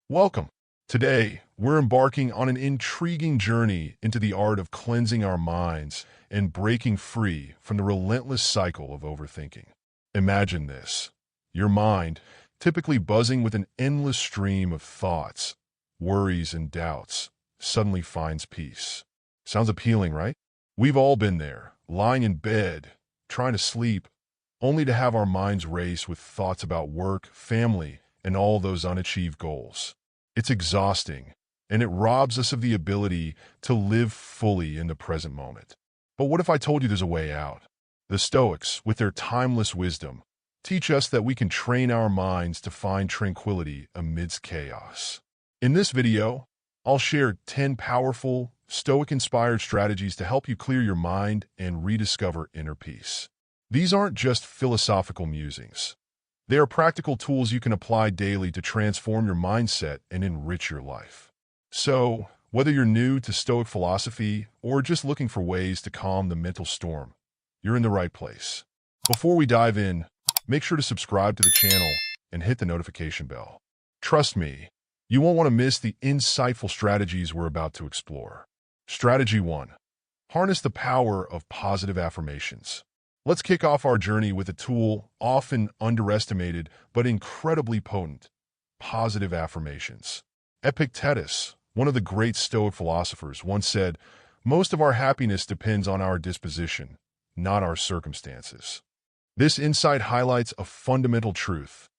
Welcome. Today, we're embarking on an intriguing journey into the art of cleansing our minds and breaking free from the relentless cycle of overthinking. Imagine this. Your mind, typically buzzing with an endless stream of thoughts, worries, and doubts, suddenly finds peace. Sounds appealing, right? We've all been there, lying in bed, trying to sleep, only to have our minds race with thoughts about work, family, and all those unachieved goals. It's exhausting, and it robs us of the ability to live fully in the present moment. But what if I told you there's a way out? The Stoics, with their timeless wisdom, teach us that we can train our minds to find tranquility amidst chaos. In this video, I'll share 10 powerful, Stoic-inspired strategies to help you clear your mind and rediscover inner peace. These aren't just philosophical musings. They are practical tools you can apply daily to transform your mindset and enrich your life. So, whether you're new to Stoic philosophy or just looking for ways to calm the mental storm, you're in the right place. Before we dive in, make sure to subscribe to the channel and hit the notification bell. Trust me, you won't want to miss the insightful strategies we're about to explore. Strategy 1. Harness the power of positive affirmations. Let's kick off our journey with a tool often underestimated but incredibly potent: positive affirmations. Epictetus, one of the great Stoic philosophers, once said, "Most of our happiness depends on our disposition, not our circumstances." This insight highlights a fundamental truth.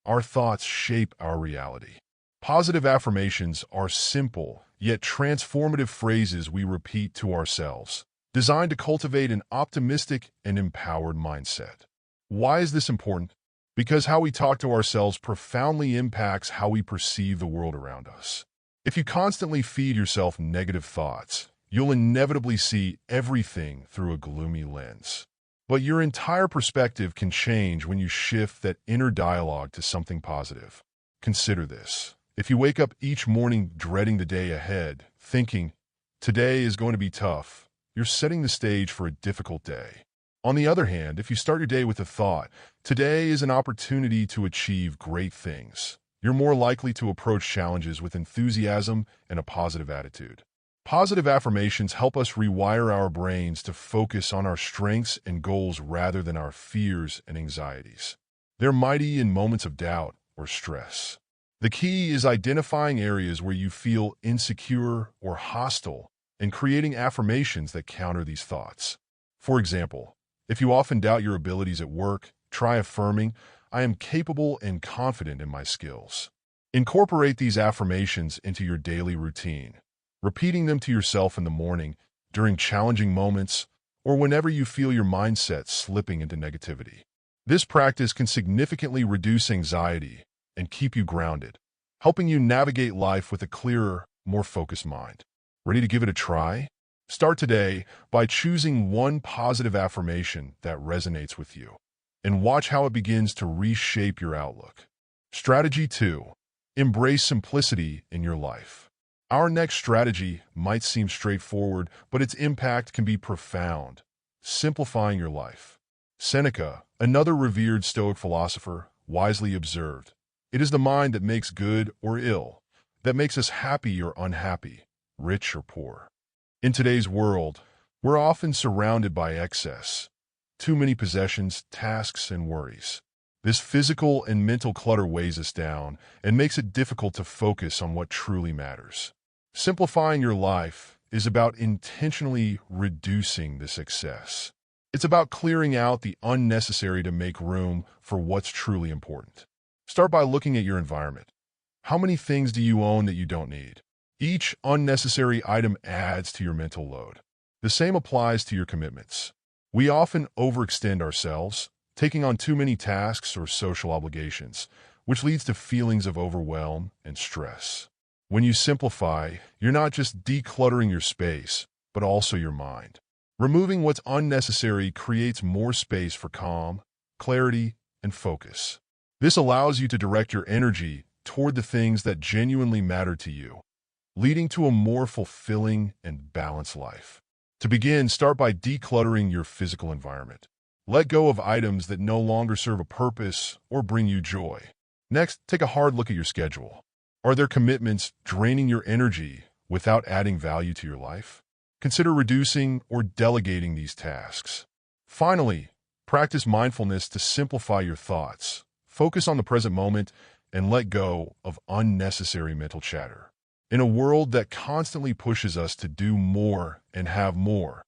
Our thoughts shape our reality. Positive affirmations are simple, yet transformative phrases we repeat to ourselves, designed to cultivate an optimistic and empowered mindset. Why is this important? Because how we talk to ourselves profoundly impacts how we perceive the world around us. If you constantly feed yourself negative thoughts, you'll inevitably see everything through a gloomy lens. But your entire perspective can change when you shift that inner dialogue to something positive. Consider this. If you wake up each morning dreading the day ahead, thinking, "Today is going to be tough," you're setting the stage for a difficult day. On the other hand, if you start your day with the thought, "Today is an opportunity to achieve great things," you're more likely to approach challenges with enthusiasm and a positive attitude. Positive affirmations help us rewire our brains to focus on our strengths and goals rather than our fears and anxieties. They're mighty in moments of doubt or stress. The key is identifying areas where you feel insecure or hostile and creating affirmations that counter these thoughts. For example, if you often doubt your abilities at work, try affirming, "I am capable and confident in my skills." Incorporate these affirmations into your daily routine, repeating them to yourself in the morning, during challenging moments, or whenever you feel your mindset slipping into negativity. This practice can significantly reduce anxiety and keep you grounded, helping you navigate life with a clearer, more focused mind. Ready to give it a try? Start today by choosing one positive affirmation that resonates with you, and watch how it begins to reshape your outlook. Strategy 2. Embrace simplicity in your life. Our next strategy might seem straightforward, but its impact can be profound. Simplifying your life. Seneca, another revered Stoic philosopher, wisely observed, "It is the mind that makes good or ill, that makes us happy or unhappy, rich or poor." In today's world, we're often surrounded by excess, too many possessions, tasks, and worries. This physical and mental clutter weighs us down and makes it difficult to focus on what truly matters. Simplifying your life is about intentionally reducing this excess. It's about clearing out the unnecessary to make room for what's truly important. Start by looking at your environment. How many things do you own that you don't need? Each unnecessary item adds to your mental load. The same applies to your commitments. We often overextend ourselves, taking on too many tasks or social obligations, which leads to feelings of overwhelm and stress. When you simplify, you're not just decluttering your space, but also your mind. Removing what's unnecessary creates more space for calm, clarity, and focus. This allows you to direct your energy toward the things that genuinely matter to you, leading to a more fulfilling and balanced life. To begin, start by decluttering your physical environment. Let go of items that no longer serve a purpose or bring you joy. Next, take a hard look at your schedule. Are there commitments draining your energy without adding value to your life? Consider reducing or delegating these tasks. Finally, practice mindfulness to simplify your thoughts. Focus on the present moment and let go of unnecessary mental chatter. In a world that constantly pushes us to do more and have more,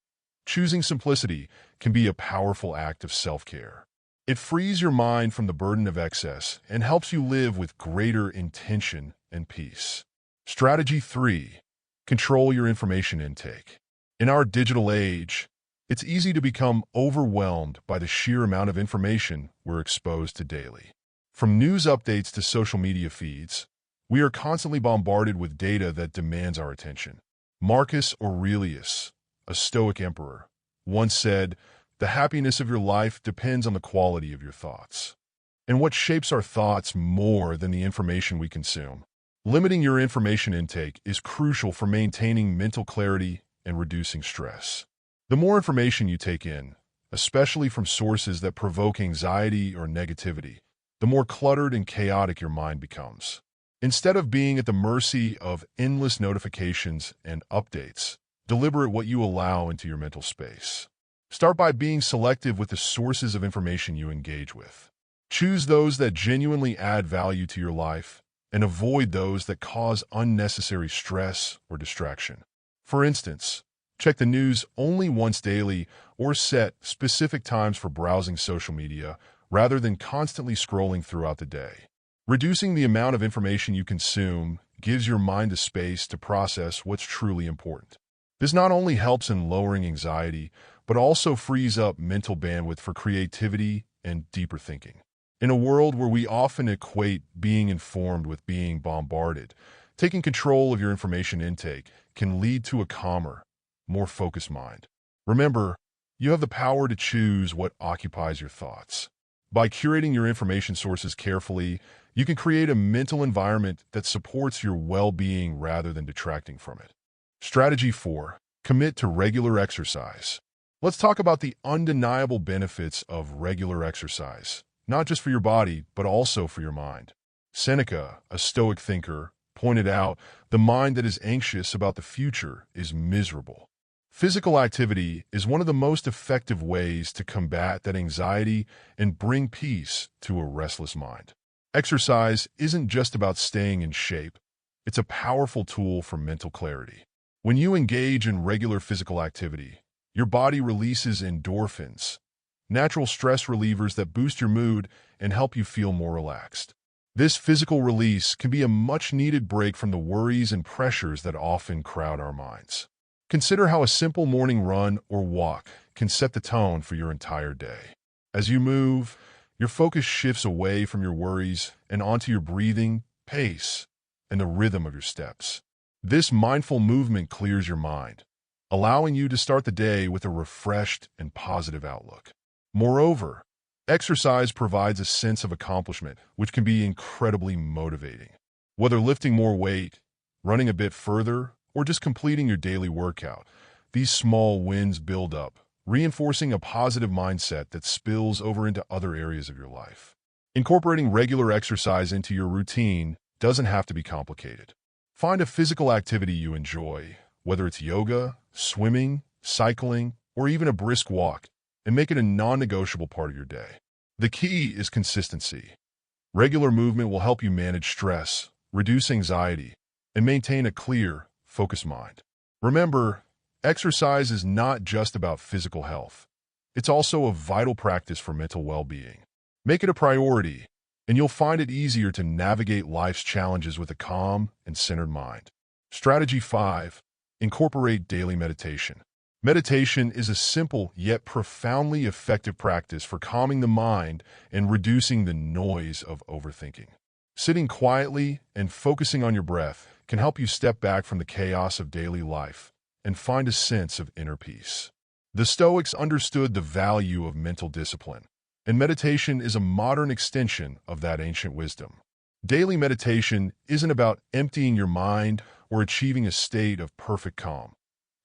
choosing simplicity can be a powerful act of self-care. It frees your mind from the burden of excess and helps you live with greater intention and peace. Strategy 3. Control your information intake. In our digital age, it's easy to become overwhelmed by the sheer amount of information we're exposed to daily. From news updates to social media feeds, we are constantly bombarded with data that demands our attention. Marcus Aurelius, a Stoic emperor, once said, "The happiness of your life depends on the quality of your thoughts." And what shapes our thoughts more than the information we consume? Limiting your information intake is crucial for maintaining mental clarity and reducing stress. The more information you take in, especially from sources that provoke anxiety or negativity, the more cluttered and chaotic your mind becomes. Instead of being at the mercy of endless notifications and updates, deliberate what you allow into your mental space. Start by being selective with the sources of information you engage with. Choose those that genuinely add value to your life and avoid those that cause unnecessary stress or distraction. For instance, check the news only once daily or set specific times for browsing social media rather than constantly scrolling throughout the day. Reducing the amount of information you consume gives your mind the space to process what's truly important. This not only helps in lowering anxiety, but also frees up mental bandwidth for creativity and deeper thinking. In a world where we often equate being informed with being bombarded, taking control of your information intake can lead to a calmer, more focused mind. Remember, you have the power to choose what occupies your thoughts. By curating your information sources carefully, you can create a mental environment that supports your well-being rather than detracting from it. Strategy 4. Commit to regular exercise. Let's talk about the undeniable benefits of regular exercise, not just for your body, but also for your mind. Seneca, a Stoic thinker, pointed out, "The mind that is anxious about the future is miserable." Physical activity is one of the most effective ways to combat that anxiety and bring peace to a restless mind. Exercise isn't just about staying in shape. It's a powerful tool for mental clarity. When you engage in regular physical activity, your body releases endorphins, natural stress relievers that boost your mood and help you feel more relaxed. This physical release can be a much-needed break from the worries and pressures that often crowd our minds. Consider how a simple morning run or walk can set the tone for your entire day. As you move, your focus shifts away from your worries and onto your breathing, pace, and the rhythm of your steps. This mindful movement clears your mind, allowing you to start the day with a refreshed and positive outlook. Moreover, exercise provides a sense of accomplishment, which can be incredibly motivating. Whether lifting more weight, running a bit further, or just completing your daily workout, these small wins build up, reinforcing a positive mindset that spills over into other areas of your life. Incorporating regular exercise into your routine doesn't have to be complicated. Find a physical activity you enjoy, whether it's yoga, swimming, cycling, or even a brisk walk, and make it a non-negotiable part of your day. The key is consistency. Regular movement will help you manage stress, reduce anxiety, and maintain a clear, focused mind. Remember, exercise is not just about physical health. It's also a vital practice for mental well-being. Make it a priority, and you'll find it easier to navigate life's challenges with a calm and centered mind. Strategy 5. Incorporate daily meditation. Meditation is a simple yet profoundly effective practice for calming the mind and reducing the noise of overthinking. Sitting quietly and focusing on your breath can help you step back from the chaos of daily life and find a sense of inner peace. The Stoics understood the value of mental discipline, and meditation is a modern extension of that ancient wisdom. Daily meditation isn't about emptying your mind or achieving a state of perfect calm.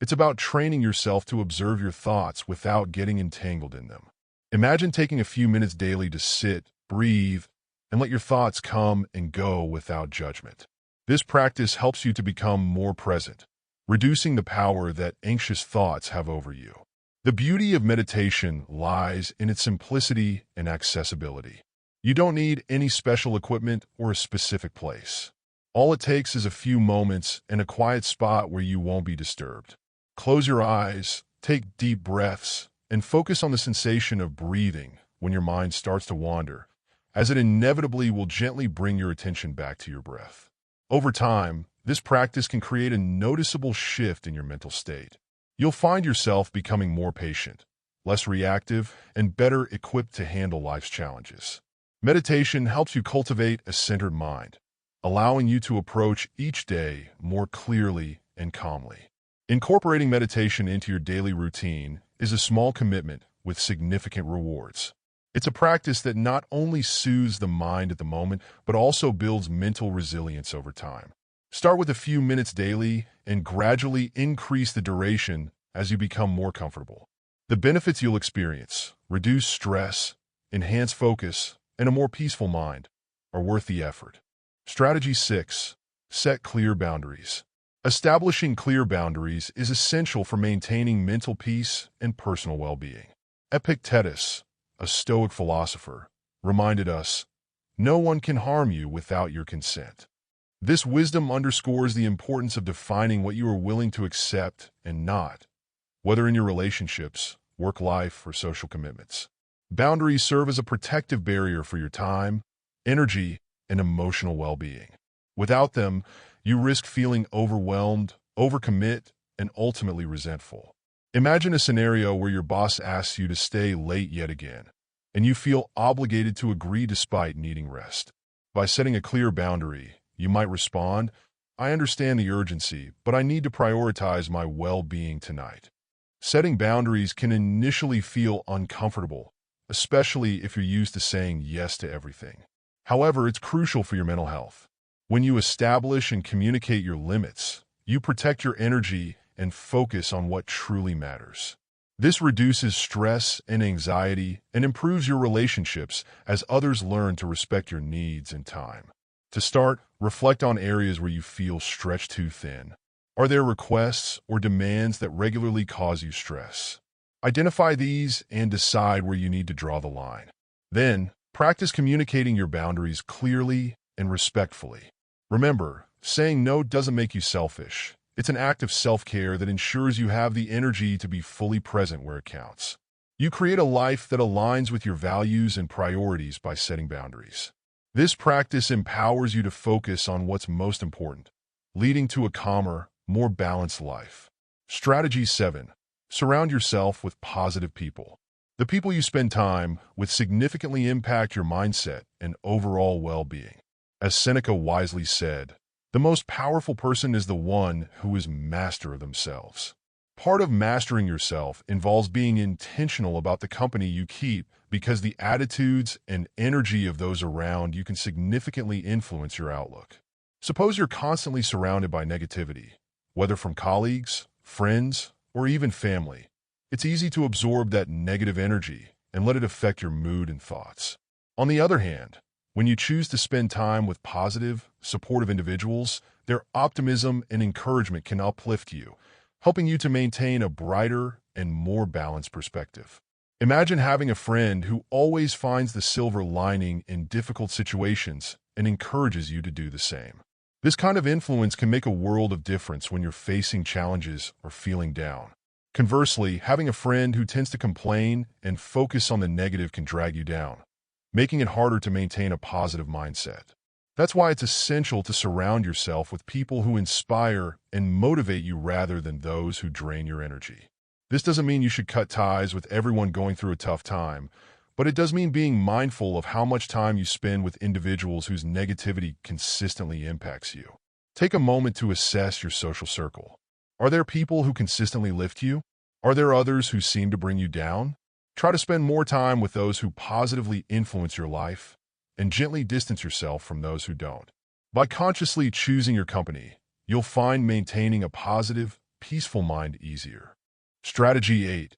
It's about training yourself to observe your thoughts without getting entangled in them. Imagine taking a few minutes daily to sit, breathe, and let your thoughts come and go without judgment. This practice helps you to become more present, reducing the power that anxious thoughts have over you. The beauty of meditation lies in its simplicity and accessibility. You don't need any special equipment or a specific place. All it takes is a few moments and a quiet spot where you won't be disturbed. Close your eyes, take deep breaths, and focus on the sensation of breathing when your mind starts to wander, as it inevitably will gently bring your attention back to your breath. Over time, this practice can create a noticeable shift in your mental state. You'll find yourself becoming more patient, less reactive, and better equipped to handle life's challenges. Meditation helps you cultivate a centered mind, allowing you to approach each day more clearly and calmly. Incorporating meditation into your daily routine is a small commitment with significant rewards. It's a practice that not only soothes the mind at the moment, but also builds mental resilience over time. Start with a few minutes daily and gradually increase the duration as you become more comfortable. The benefits you'll experience, reduce stress, enhance focus, and a more peaceful mind, are worth the effort. Strategy 6. Set clear boundaries. Establishing clear boundaries is essential for maintaining mental peace and personal well-being. Epictetus, a Stoic philosopher, reminded us, "No one can harm you without your consent." This wisdom underscores the importance of defining what you are willing to accept and not, whether in your relationships, work life, or social commitments. Boundaries serve as a protective barrier for your time, energy, and emotional well-being. Without them, you risk feeling overwhelmed, overcommit, and ultimately resentful. Imagine a scenario where your boss asks you to stay late yet again, and you feel obligated to agree despite needing rest. By setting a clear boundary, you might respond, "I understand the urgency, but I need to prioritize my well-being tonight." Setting boundaries can initially feel uncomfortable, especially if you're used to saying yes to everything. However, it's crucial for your mental health. When you establish and communicate your limits, you protect your energy and focus on what truly matters. This reduces stress and anxiety and improves your relationships as others learn to respect your needs and time. To start, reflect on areas where you feel stretched too thin. Are there requests or demands that regularly cause you stress? Identify these and decide where you need to draw the line. Then, practice communicating your boundaries clearly and respectfully. Remember, saying no doesn't make you selfish. It's an act of self-care that ensures you have the energy to be fully present where it counts. You create a life that aligns with your values and priorities by setting boundaries. This practice empowers you to focus on what's most important, leading to a calmer, more balanced life. Strategy 7. Surround yourself with positive people. The people you spend time with significantly impact your mindset and overall well-being. As Seneca wisely said, "The most powerful person is the one who is master of themselves." Part of mastering yourself involves being intentional about the company you keep, because the attitudes and energy of those around you can significantly influence your outlook. Suppose you're constantly surrounded by negativity, whether from colleagues, friends, or even family. It's easy to absorb that negative energy and let it affect your mood and thoughts. On the other hand, when you choose to spend time with positive, supportive individuals, their optimism and encouragement can uplift you, helping you to maintain a brighter and more balanced perspective. Imagine having a friend who always finds the silver lining in difficult situations and encourages you to do the same. This kind of influence can make a world of difference when you're facing challenges or feeling down. Conversely, having a friend who tends to complain and focus on the negative can drag you down, making it harder to maintain a positive mindset. That's why it's essential to surround yourself with people who inspire and motivate you rather than those who drain your energy. This doesn't mean you should cut ties with everyone going through a tough time, but it does mean being mindful of how much time you spend with individuals whose negativity consistently impacts you. Take a moment to assess your social circle. Are there people who consistently lift you? Are there others who seem to bring you down? Try to spend more time with those who positively influence your life and gently distance yourself from those who don't. By consciously choosing your company, you'll find maintaining a positive, peaceful mind easier. Strategy 8.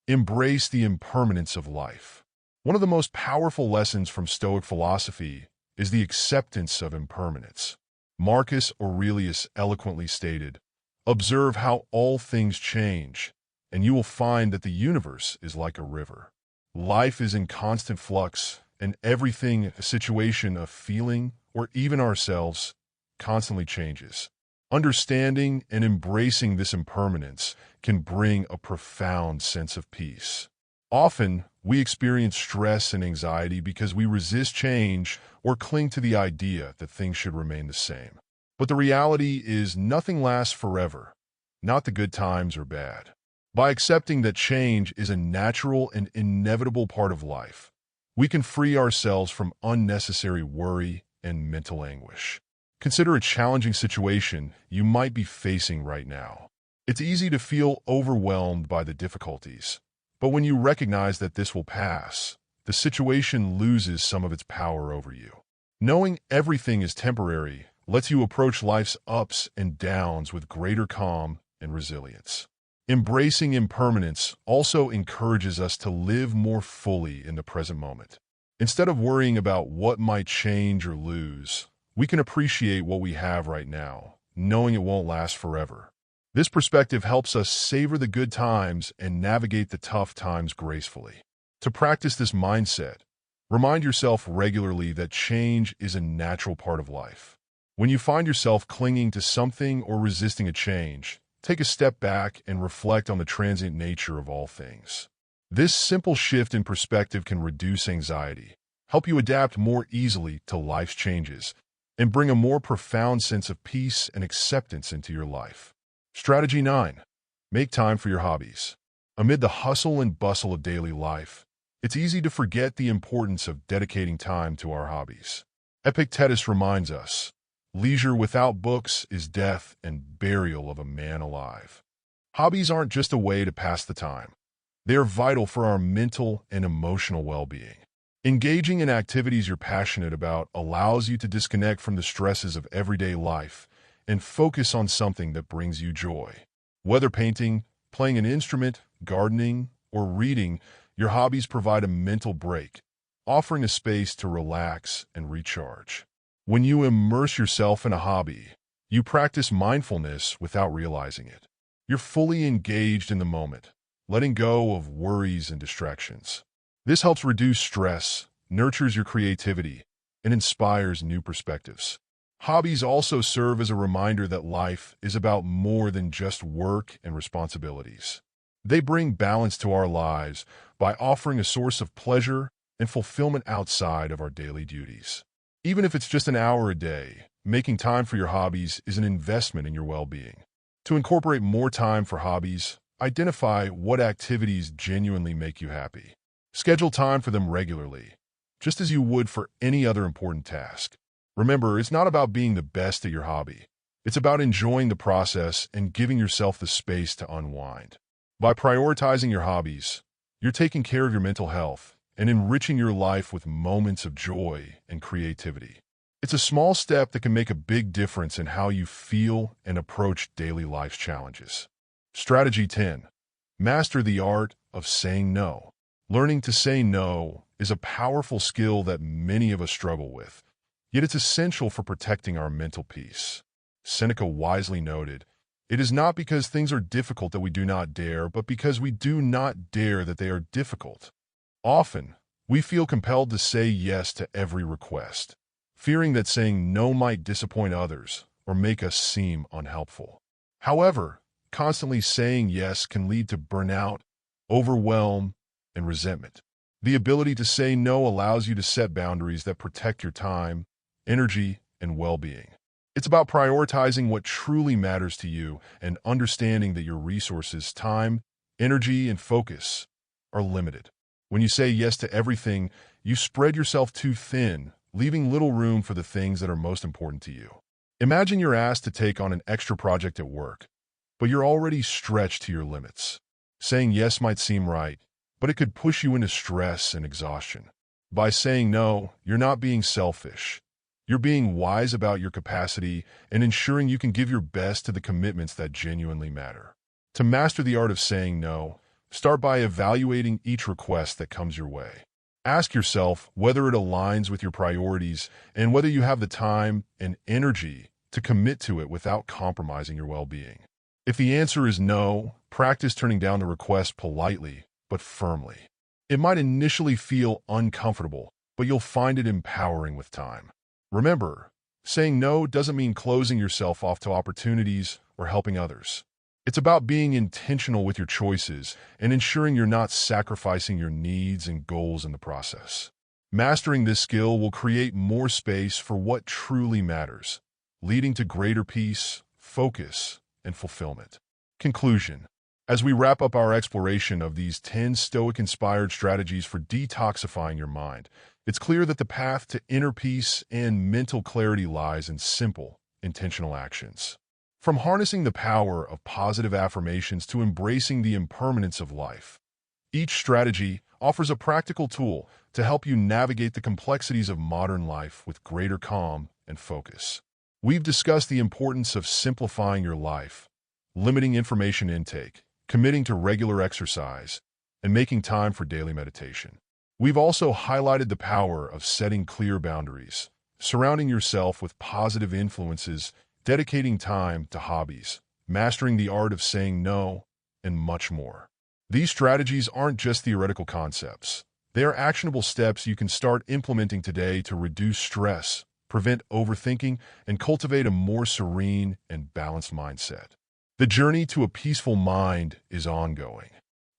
Embrace the impermanence of life. One of the most powerful lessons from Stoic philosophy is the acceptance of impermanence. Marcus Aurelius eloquently stated, "Observe how all things change, and you will find that the universe is like a river. Life is in constant flux, and everything, a situation, a feeling, or even ourselves, constantly changes. Understanding and embracing this impermanence can bring a profound sense of peace. Often, we experience stress and anxiety because we resist change or cling to the idea that things should remain the same. But the reality is nothing lasts forever, not the good times or bad. By accepting that change is a natural and inevitable part of life, we can free ourselves from unnecessary worry and mental anguish. Consider a challenging situation you might be facing right now. It's easy to feel overwhelmed by the difficulties, but when you recognize that this will pass, the situation loses some of its power over you. Knowing everything is temporary lets you approach life's ups and downs with greater calm and resilience. Embracing impermanence also encourages us to live more fully in the present moment. Instead of worrying about what might change or lose, we can appreciate what we have right now, knowing it won't last forever. This perspective helps us savor the good times and navigate the tough times gracefully. To practice this mindset, remind yourself regularly that change is a natural part of life. When you find yourself clinging to something or resisting a change, take a step back and reflect on the transient nature of all things. This simple shift in perspective can reduce anxiety, help you adapt more easily to life's changes, and bring a more profound sense of peace and acceptance into your life. Strategy 9. Make time for your hobbies. Amid the hustle and bustle of daily life, it's easy to forget the importance of dedicating time to our hobbies. Epictetus reminds us, "Leisure without books is death and burial of a man alive." Hobbies aren't just a way to pass the time. They are vital for our mental and emotional well-being. Engaging in activities you're passionate about allows you to disconnect from the stresses of everyday life and focus on something that brings you joy. Whether painting, playing an instrument, gardening, or reading, your hobbies provide a mental break, offering a space to relax and recharge. When you immerse yourself in a hobby, you practice mindfulness without realizing it. You're fully engaged in the moment, letting go of worries and distractions. This helps reduce stress, nurtures your creativity, and inspires new perspectives. Hobbies also serve as a reminder that life is about more than just work and responsibilities. They bring balance to our lives by offering a source of pleasure and fulfillment outside of our daily duties. Even if it's just an hour a day, making time for your hobbies is an investment in your well-being. To incorporate more time for hobbies, identify what activities genuinely make you happy. Schedule time for them regularly, just as you would for any other important task. Remember, it's not about being the best at your hobby. It's about enjoying the process and giving yourself the space to unwind. By prioritizing your hobbies, you're taking care of your mental health and enriching your life with moments of joy and creativity. It's a small step that can make a big difference in how you feel and approach daily life's challenges. Strategy 10. Master the art of saying no. Learning to say no is a powerful skill that many of us struggle with, yet it's essential for protecting our mental peace. Seneca wisely noted, "It is not because things are difficult that we do not dare, but because we do not dare that they are difficult." Often, we feel compelled to say yes to every request, fearing that saying no might disappoint others or make us seem unhelpful. However, constantly saying yes can lead to burnout, overwhelm, and resentment. The ability to say no allows you to set boundaries that protect your time, energy, and well-being. It's about prioritizing what truly matters to you and understanding that your resources, time, energy, and focus are limited. When you say yes to everything, you spread yourself too thin, leaving little room for the things that are most important to you. Imagine you're asked to take on an extra project at work, but you're already stretched to your limits. Saying yes might seem right, but it could push you into stress and exhaustion. By saying no, you're not being selfish. You're being wise about your capacity and ensuring you can give your best to the commitments that genuinely matter. To master the art of saying no, start by evaluating each request that comes your way. Ask yourself whether it aligns with your priorities and whether you have the time and energy to commit to it without compromising your well-being? If the answer is no, practice turning down the request politely but firmly. It might initially feel uncomfortable, but you'll find it empowering with time. Remember, saying no doesn't mean closing yourself off to opportunities or helping others. It's about being intentional with your choices and ensuring you're not sacrificing your needs and goals in the process. Mastering this skill will create more space for what truly matters, leading to greater peace, focus, and fulfillment. Conclusion. As we wrap up our exploration of these 10 Stoic-inspired strategies for detoxifying your mind, it's clear that the path to inner peace and mental clarity lies in simple, intentional actions. From harnessing the power of positive affirmations to embracing the impermanence of life, each strategy offers a practical tool to help you navigate the complexities of modern life with greater calm and focus. We've discussed the importance of simplifying your life, limiting information intake, committing to regular exercise, and making time for daily meditation. We've also highlighted the power of setting clear boundaries, surrounding yourself with positive influences, dedicating time to hobbies, mastering the art of saying no, and much more. These strategies aren't just theoretical concepts. They are actionable steps you can start implementing today to reduce stress, prevent overthinking, and cultivate a more serene and balanced mindset. The journey to a peaceful mind is ongoing.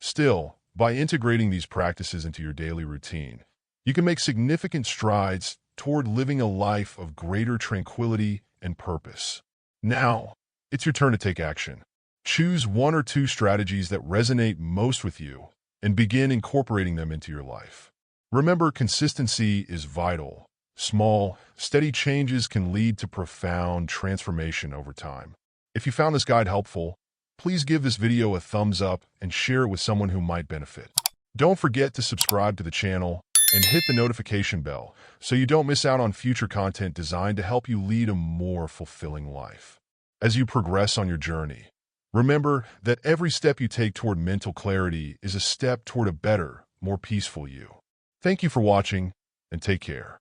Still, by integrating these practices into your daily routine, you can make significant strides toward living a life of greater tranquility and purpose. Now, it's your turn to take action. Choose one or two strategies that resonate most with you and begin incorporating them into your life. Remember, consistency is vital. Small, steady changes can lead to profound transformation over time. If you found this guide helpful, please give this video a thumbs up and share it with someone who might benefit. Don't forget to subscribe to the channel and hit the notification bell so you don't miss out on future content designed to help you lead a more fulfilling life. As you progress on your journey, remember that every step you take toward mental clarity is a step toward a better, more peaceful you. Thank you for watching, and take care.